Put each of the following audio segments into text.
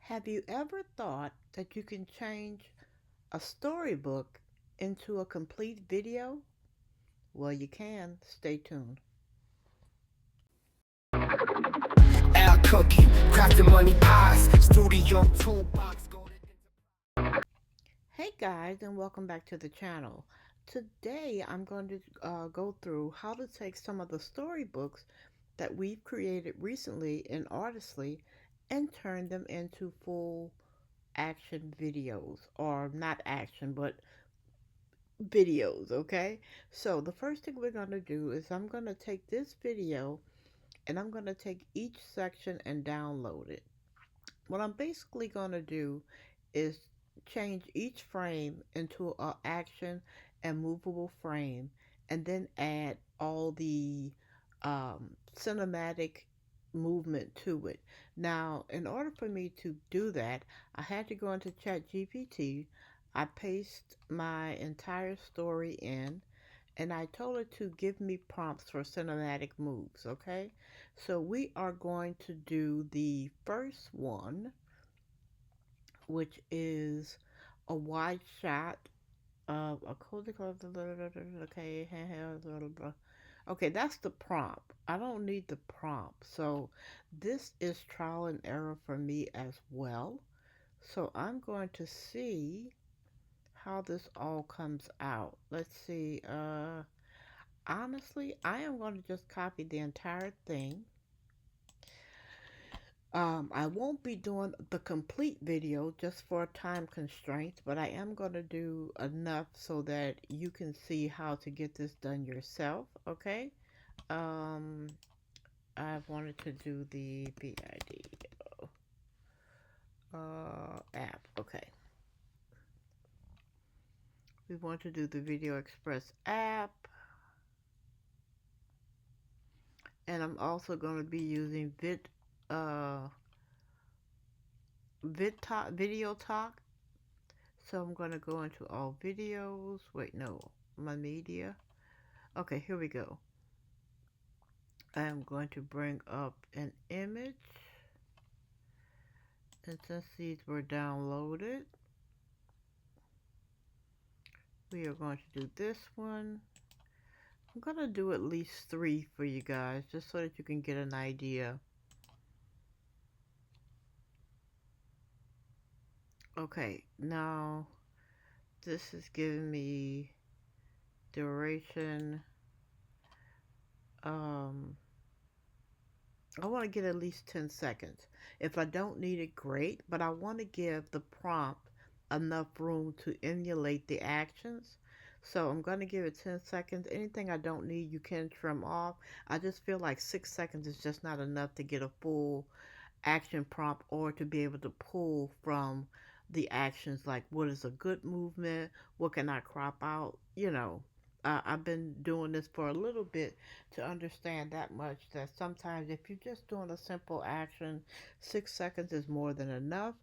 Have you ever thought that you can change a storybook into a complete video? Well, you can. Stay tuned. Al cooking, crafting money pies, studio toolbox. Hey guys, and welcome back to the channel. Today I'm going to go through how to take some of the storybooks that we've created recently in Artistly and turn them into full action videos, or not action, but videos, okay? So the first thing we're going to do is I'm going to take this video and I'm going to take each section and download it. What I'm basically going to do is change each frame into an action and movable frame, and then add all the cinematic movement to it. Now, in order for me to do that, I had to go into ChatGPT. I paste my entire story in, and I told it to give me prompts for cinematic moves, okay? So we are going to do the first one, which is a wide shot of a cozy okay, handheld, okay, that's the prompt. I don't need the prompt. So this is trial and error for me as well. So I'm going to see how this all comes out. Let's see. Honestly, I am going to just copy the entire thing. I won't be doing the complete video just for time constraints, but I am going to do enough so that you can see how to get this done yourself, okay? Um, I wanted to do the BID app, okay. We want to do the Video Express app, and I'm also going to be using uh, Video Talk. So I'm going to go into all videos. Wait, no, my media. Okay, here we go. I am going to bring up an image. And since these were downloaded, we are going to do this one. I'm going to do at least 3 for you guys, just so that you can get an idea. Okay, now this is giving me duration. I want to get at least 10 seconds. If I don't need it, great, but I want to give the prompt enough room to emulate the actions. So I'm going to give it 10 seconds. Anything I don't need, you can trim off. I just feel like 6 seconds is just not enough to get a full action prompt, or to be able to pull from the actions, like what is a good movement, what can I crop out, I've been doing this for a little bit to understand that much, that sometimes if you're just doing a simple action, 6 seconds is more than enough.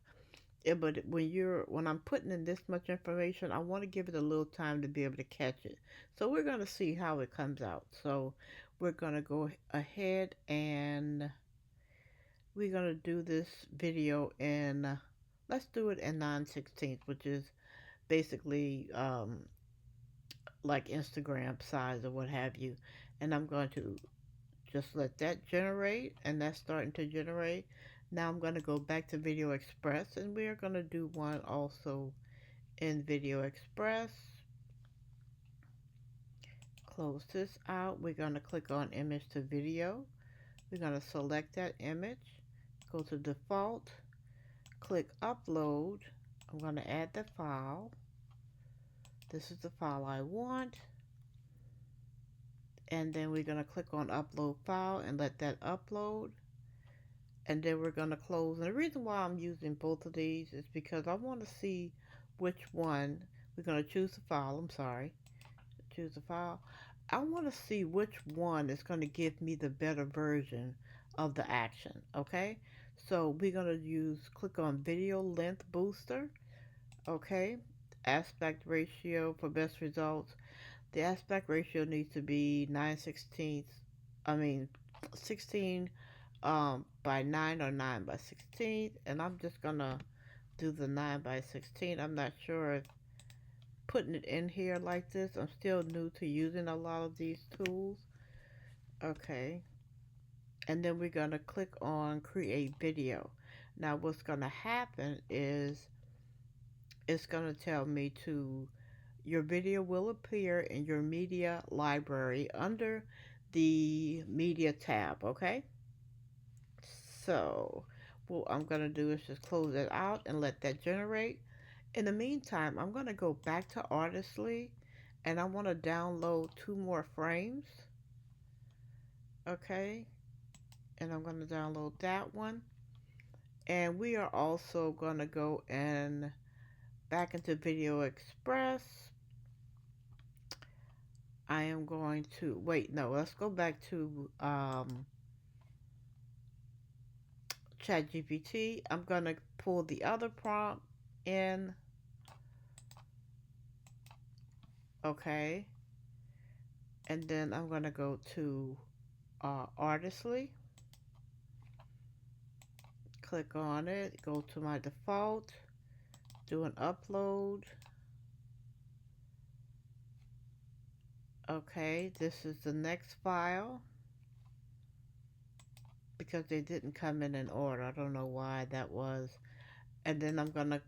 But when I'm putting in this much information, I want to give it a little time to be able to catch it. So we're going to see how it comes out. So we're going to go ahead and we're going to do this video in, let's do it in 9/16, which is basically like Instagram size or what have you. And I'm going to just let that generate, and that's starting to generate. Now I'm going to go back to Video Express, and we are going to do one also in Video Express. Close this out. We're going to click on Image to Video. We're going to select that image, go to Default, click Upload. I'm going to add the file. This is the file I want. And then we're going to click on Upload File and let that upload. And then we're going to close. And the reason why I'm using both of these is because I want to see which one. We're going to choose the file. I'm sorry. Choose the file. I want to see which one is going to give me the better version of the action. Okay. So we're going to click on Video Length Booster. Okay. Aspect ratio for best results. The aspect ratio needs to be 9/16. I mean 16 by 9 or 9 by 16, and I'm just gonna do the 9 by 16. I'm not sure if putting it in here like this. I'm still new to using a lot of these tools. Okay, and then we're gonna click on create video. Now what's gonna happen is it's gonna tell me to your video will appear in your media library under the media tab. Okay, so what I'm gonna do is just close it out and let that generate. In the meantime, I'm going to go back to Artistly and I want to download 2 more frames. Okay, and I'm going to download that one. And we are also going to go and back into Video Express. I am going to, wait, no, let's go back to ChatGPT. I'm going to pull the other prompt in. Okay, and then I'm going to go to Artistly. Click on it, go to my default, do an upload. Okay, this is the next file because they didn't come in order. I don't know why that was. And then I'm gonna,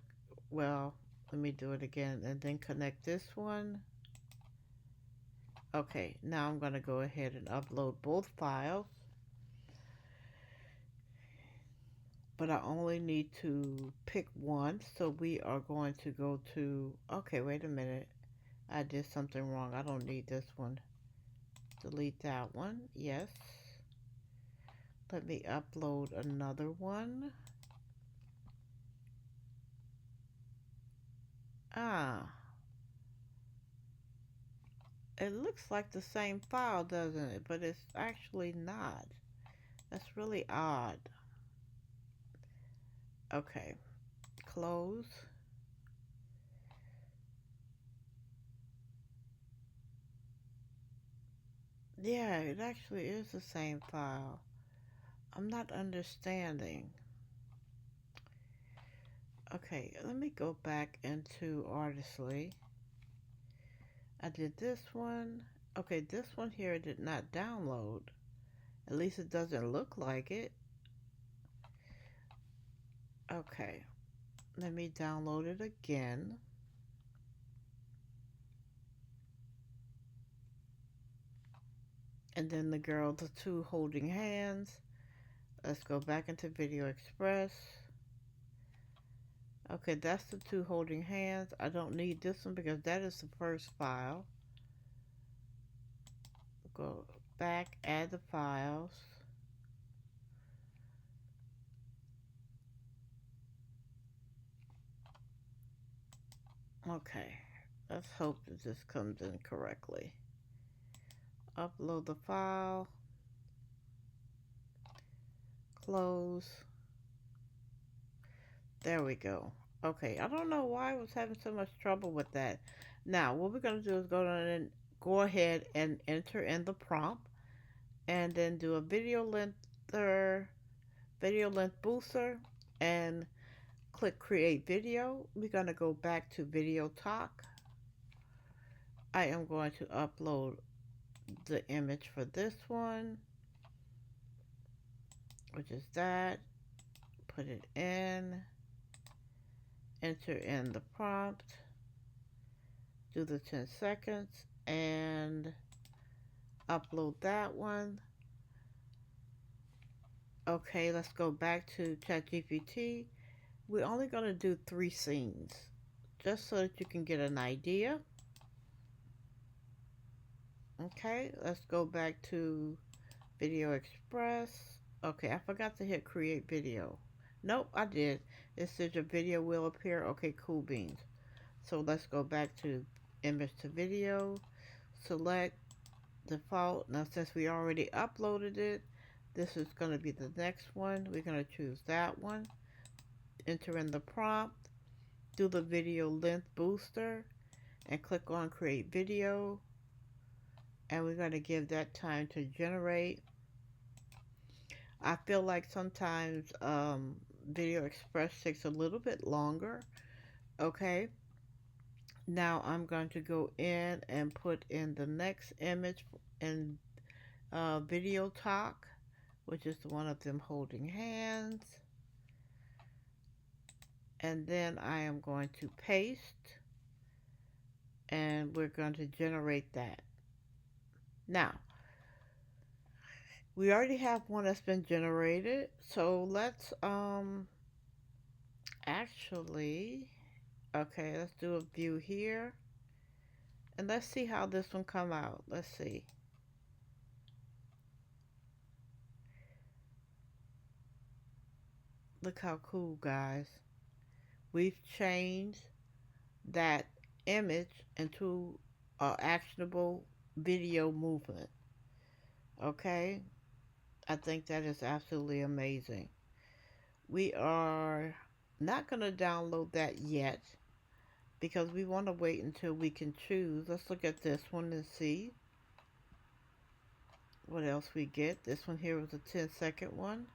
well, let me do it again and then connect this one. Okay, now I'm gonna go ahead and upload both files. But I only need to pick one, so we are going to go to, okay, wait a minute. I did something wrong. I don't need this one. Delete that one. Yes. Let me upload another one. Ah. It looks like the same file, doesn't it? But it's actually not. That's really odd. Okay. Close. Yeah, it actually is the same file. I'm not understanding. Okay, let me go back into Artistly. I did this one. Okay, this one here did not download. At least it doesn't look like it. Okay, let me download it again. And then the girl, the 2 holding hands. Let's go back into Video Express. Okay, that's the 2 holding hands. I don't need this one because that is the first file. Go back, add the files. Okay, let's hope that this comes in correctly. Upload the file. Close. There we go. Okay, I don't know why I was having so much trouble with that. Now, what we're going to do is go ahead and enter in the prompt and then do a video length booster and click create video. We're going to go back to video talk. I am going to upload the image for this one, which is that. Put it in, enter in the prompt, do the 10 seconds, and upload that one. Okay, let's go back to ChatGPT. We're only going to do 3 scenes, just so that you can get an idea. Okay, let's go back to Video Express. Okay, I forgot to hit create video. Nope, I did. It says your video will appear. Okay, cool beans. So let's go back to image to video. Select default. Now since we already uploaded it, this is going to be the next one. We're going to choose that one. Enter in the prompt. Do the video length booster. And click on create video. And we're going to give that time to generate. I feel like sometimes Video Express takes a little bit longer. Okay, now I'm going to go in and put in the next image in Video Talk, which is one of them holding hands. And then I am going to paste, and we're going to generate that. Now, we already have one that's been generated, so let's actually, okay, let's do a view here, and let's see how this one come out. Let's see. Look how cool, guys. We've changed that image into a actionable video movement. Okay, I think that is absolutely amazing. We are not going to download that yet because we want to wait until we can choose. Let's look at this one and see what else we get. This one here was a 10-second one.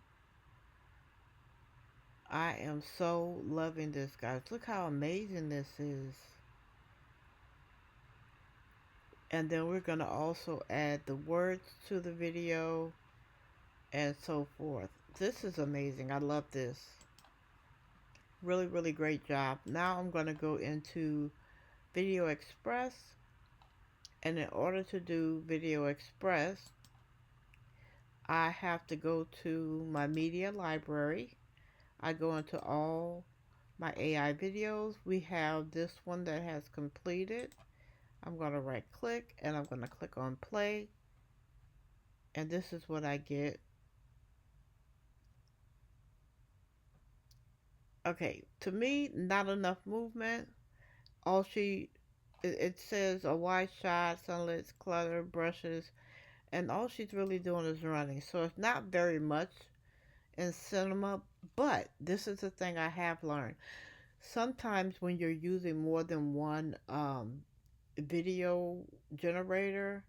I am so loving this, guys. Look how amazing this is. And then we're going to also add the words to the video and so forth. This is amazing. I love this. Really, really great job. Now I'm going to go into Video Express. And in order to do Video Express, I have to go to my media library. I go into all my AI videos. We have this one that has completed. I'm going to right click and I'm going to click on play. And this is what I get. Okay, to me, not enough movement. All it says a wide shot, sunlit, clutter, brushes, and all she's really doing is running. So it's not very much in cinema, but this is the thing I have learned. Sometimes when you're using more than one video generator,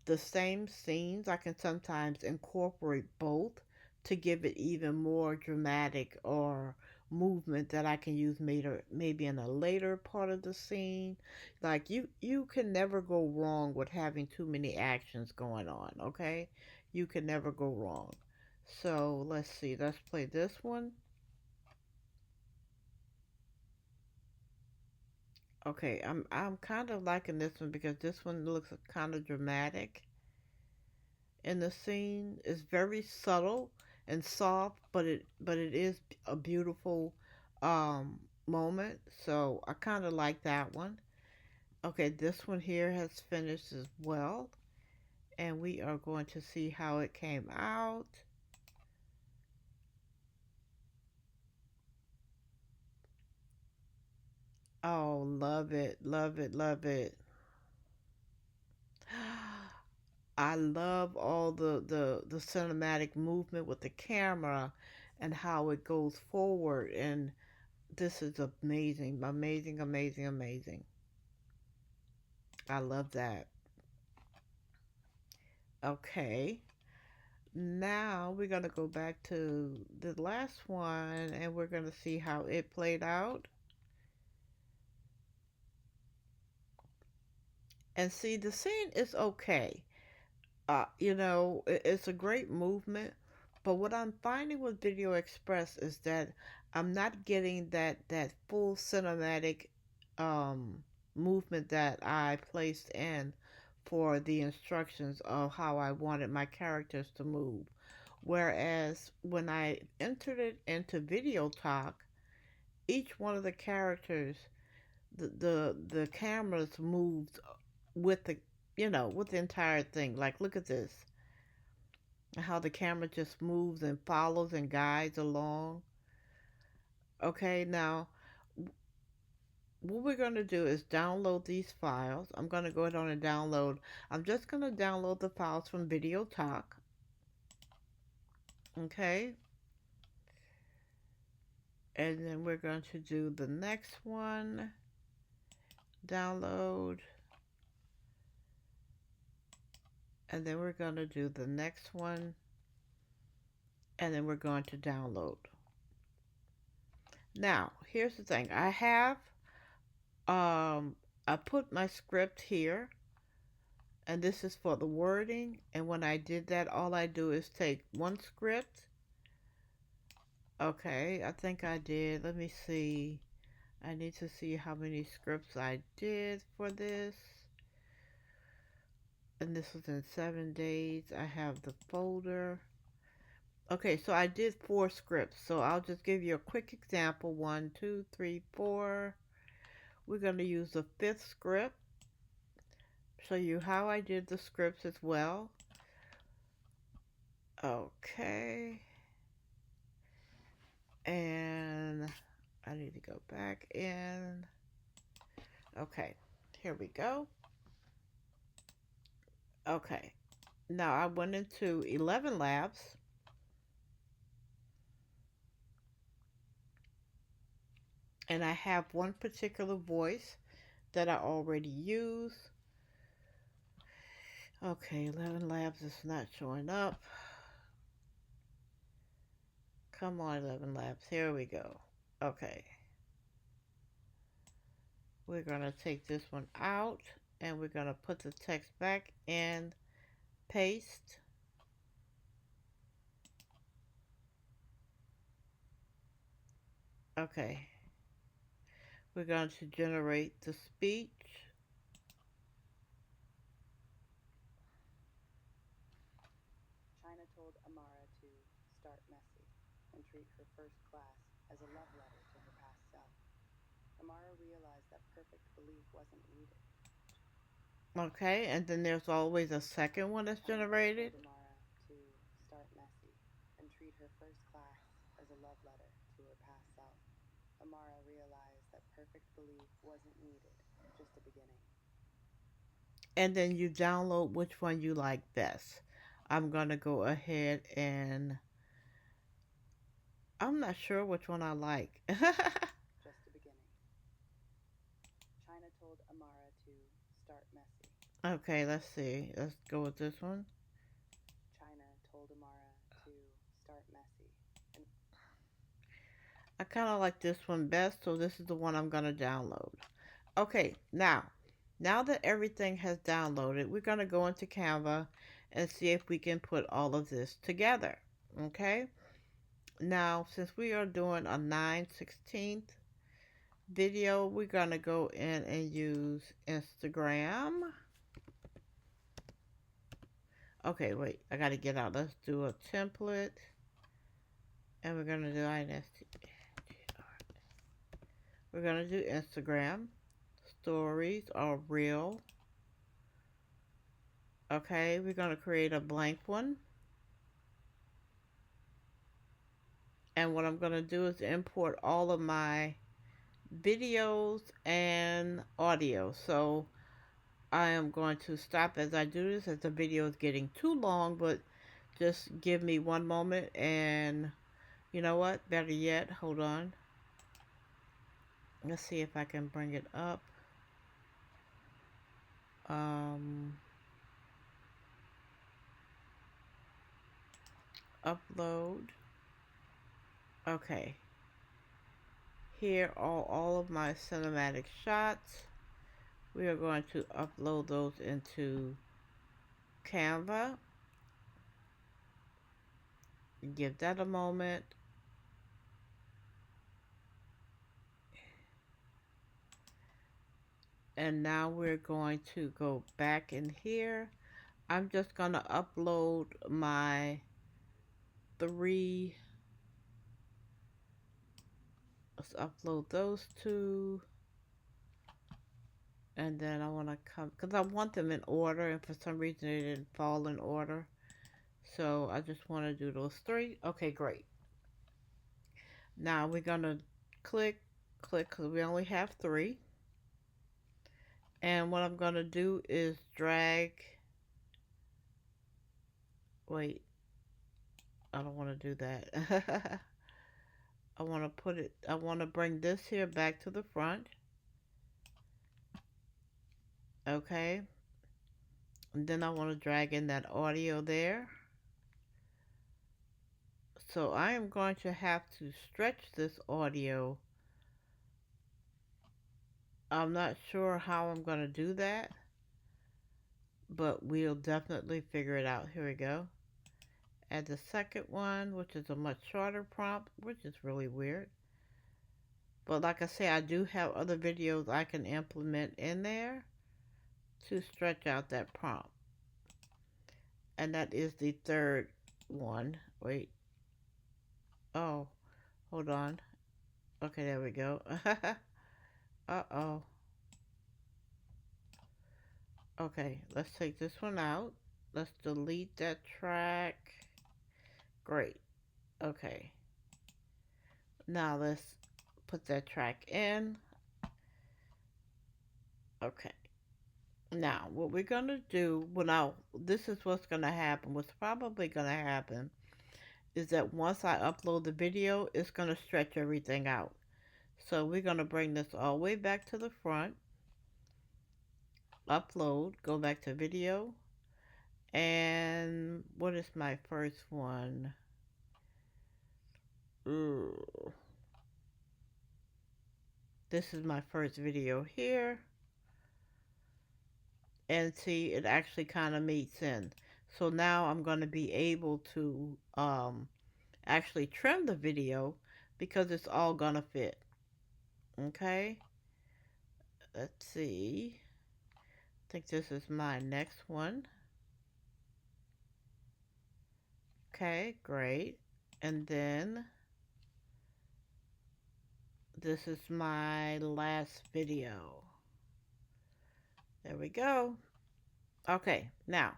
the same scenes, I can sometimes incorporate both to give it even more dramatic or movement that I can use maybe in a later part of the scene. Like you can never go wrong with having too many actions going on, okay? You can never go wrong. So let's see, let's play this one. Okay, I'm kind of liking this one because this one looks kind of dramatic in the scene. It's very subtle and soft, but it is a beautiful um moment. So I kind of like that one. Okay, this one here has finished as well, and we are going to see how it came out. Oh, love it, love it, love it. I love all the cinematic movement with the camera and how it goes forward, and this is amazing, amazing, amazing, amazing. I love that. Okay, now we're gonna go back to the last one and we're gonna see how it played out. And see, the scene is okay. It's a great movement, but what I'm finding with Video Express is that I'm not getting that full cinematic um, movement that I placed in for the instructions of how I wanted my characters to move. Whereas when I entered it into Video Talk, each one of the characters, the cameras moved with with the entire thing. Like, look at this, how the camera just moves and follows and guides along. Okay, now what we're going to do is download these files. I'm going to go ahead on and download. I'm just going to download the files from Video Talk. Okay, and then we're going to do the next one. Download. And then we're going to do the next one. and then we're going to download. Now, here's the thing. I put my script here, and this is for the wording. And when I did that, all I do is take one script. Okay, I think I did. Let me see. I need to see how many scripts I did for this. And this was in 7 days. I have the folder. Okay, so I did 4 scripts. So I'll just give you a quick example. 1, 2, 3, 4. We're going to use the 5th script. Show you how I did the scripts as well. Okay. And I need to go back in. Okay, here we go. Okay, now I went into 11 Labs. And I have one particular voice that I already use. Okay, 11 Labs is not showing up. Come on, 11 Labs. Here we go. Okay. We're going to take this one out, and we're going to put the text back and paste. Okay. We're going to generate the speech. China told Amara to start messy and treat her first class as a love letter to her past self. Amara realized that perfect belief wasn't needed. Okay, and then there's always a second one that's generated. China told Amara to start messy and treat her first class as a love letter to her past self. Amara realized that perfect belief wasn't needed, just a beginning. And then you download which one you like best. I'm going to go ahead and I'm not sure which one I like. Just a beginning. China told Amara to start messy. Okay, let's see. Let's go with this one. China told Amara to start messy. And I kind of like this one best, so this is the one I'm going to download. Okay, now that everything has downloaded, we're going to go into Canva and see if we can put all of this together. Okay? Now, since we are doing a 9/16 video, we're going to go in and use Instagram. Okay, wait, I got to get out. Let's do a template. And we're going to do INST. We're going to do Instagram. Stories are real. Okay, we're going to create a blank one. And what I'm going to do is import all of my videos and audio. So I am going to stop as I do this, as the video is getting too long, but just give me one moment. And you know what, better yet, hold on, let's see if I can bring it up. Upload. Okay, here are all of my cinematic shots. We are going to upload those into Canva. Give that a moment. And now we're going to go back in here. I'm just going to upload my 3. Let's upload those 2. And then I want to come, because I want them in order, and for some reason they didn't fall in order. So I just want to do those 3. Okay, great. Now we're going to click, because we only have 3. And what I'm going to do is drag, wait, I don't want to do that. I want to bring this here back to the front. Okay. And then I want to drag in that audio there. So I am going to have to stretch this audio. I'm not sure how I'm going to do that, but we'll definitely figure it out. Here we go. Add the second one, which is a much shorter prompt, which is really weird. But like I say, I do have other videos I can implement in there to stretch out that prompt. And that is the third one. Wait. Oh, hold on. Okay, there we go. Uh-oh. Okay, let's take this one out. Let's delete that track. Great. Okay. Now let's put that track in. Okay. Now, what we're going to do, this is what's going to happen. What's probably going to happen is that once I upload the video, it's going to stretch everything out. So we're going to bring this all the way back to the front. Upload, go back to video. And what is my first one? Ooh. This is my first video here. And see, it actually kind of meets in. So now I'm going to be able to actually trim the video because it's all going to fit. Okay. Let's see. I think this is my next one. Okay, great. And then this is my last video. There we go. Okay, now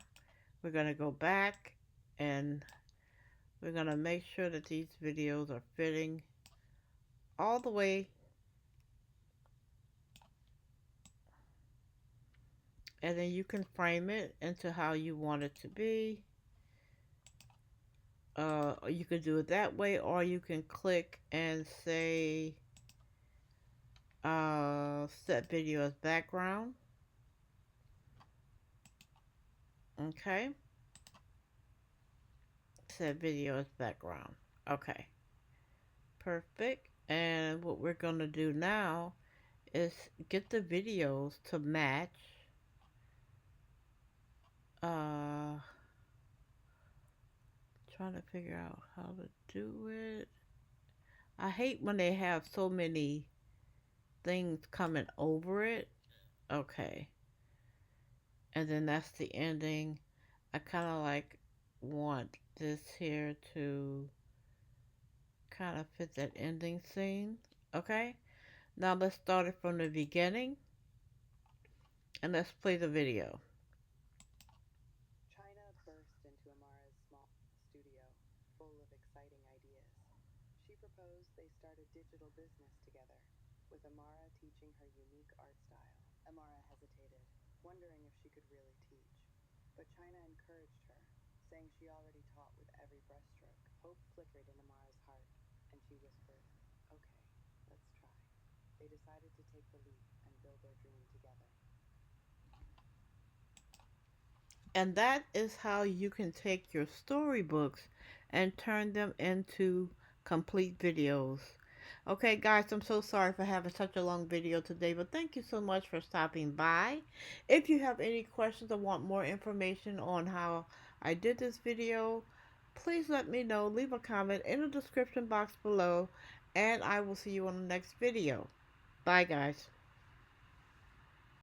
we're going to go back and we're going to make sure that these videos are fitting all the way. And then you can frame it into how you want it to be. You could do it that way, or you can click and say set video as background. Okay. Set video as background. Okay. Perfect. And what we're going to do now is get the videos to match. Trying to figure out how to do it. I hate when they have so many things coming over it. Okay. And then that's the ending. I kind of like want this here to kind of fit that ending scene. Okay. Now let's start it from the beginning. And let's play the video. China burst into Amara's small studio, full of exciting ideas. She proposed they start a digital business together, with Amara teaching her unique art style. Amara hesitated, wondering if she could really teach. But China encouraged her, saying she already taught with every brushstroke. Hope flickered in Amara's heart, and she whispered, "Okay, let's try." They decided to take the leap and build their dream together. And that is how you can take your storybooks and turn them into complete videos. Okay, guys, I'm so sorry for having such a long video today, but thank you so much for stopping by. If you have any questions or want more information on how I did this video, please let me know. Leave a comment in the description box below, and I will see you on the next video. Bye, guys.